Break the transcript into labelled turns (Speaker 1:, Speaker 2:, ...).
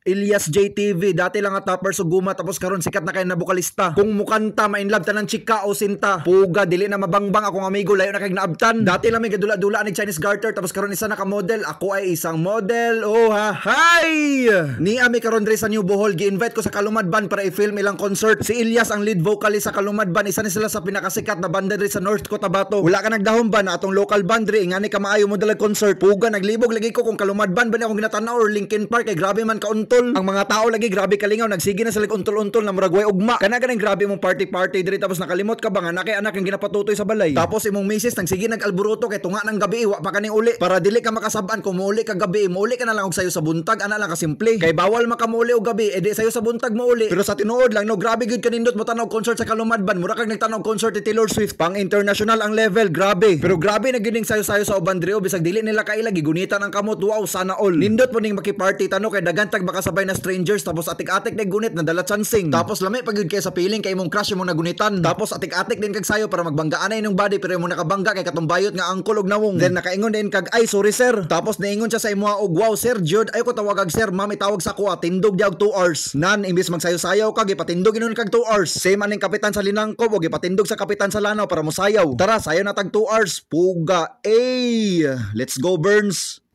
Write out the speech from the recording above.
Speaker 1: Ilyas JTV, dati lang nga topper suguma tapos karon sikat na kay na bokalista. Kung mukanta ma-inlove tanan chika o sinta. Puga dili na mabangbang akong amigo layo na kay naabtan. Dati lang may gadula-dula ni Chinese garter tapos karon isa na ka model. Ako ay isang model. Oh ha hi. Ni ami karon diri sa New Bohol gi-invite ko sa Kalumad Band para i-film ilang concert. Si Ilyas ang lead vocalist sa Kalumad Band. Isa ni sila sa pinakasikat na banda diri sa North Cotabato. Wala ka nagdahom ba na atong local band diri ngani ka maayo mo dalag concert. Puga naglibog lagi ko kung Kalumad Band ba ni akong ginatanaw or Linkin Park kay grabe man kauntol. Ang mga tao lagi grabe kalingaw nagsige na sila untol-untol na murag way ugma. Kana ganang grabe mong party diri tapos nakalimot ka ba nga nakay anak ang ginapatutoy sa balay. Tapos imong misis nagsige nag-alburuto kay tunga ng gabi wa pa kaning uli para dili ka makasab-an kung muuli ka gabi muuli ka na lang og sayo sa buntag ana lang ka simple. Kay bawal makamuli og gabi edi sayo sa buntag muuli. Pero sa tinuod lang no grabe gud kanindot mo tanaw concert sa Kalumad Band mura kag nagtanaw concert ni Taylor Swift pang international ang level grabe. Pero grabe na gining sayo-sayo sa uban diri bisag dili nila kaila gigunitan ang kamot wow sana all. Nindot po ning makiparty tano kay dagantag makasabay na strangers tapos atik-atik na gunit na dala chancing. Tapos lami pag yun kay sa feeling kay imong crush imong nagunitan. Tapos atik-atik din kag sayo para magbanggaan na inyong body pero imong nakabangga kay katong nga angkol og nawong. Then nakaingon din kag ay sorry sir. Tapos naingon siya sa imo og wow sir Jud ay ko tawag sir ma'am itawag sa kuha tindog diag 2 hours. Nan imbis magsayo-sayaw kag ipatindog inon kag 2 hours. Same aning kapitan sa Linangkob og ipatindog sa kapitan sa Lanao para mosayaw. Tara sayo na tag 2 hours. Puga. Let's go Burns.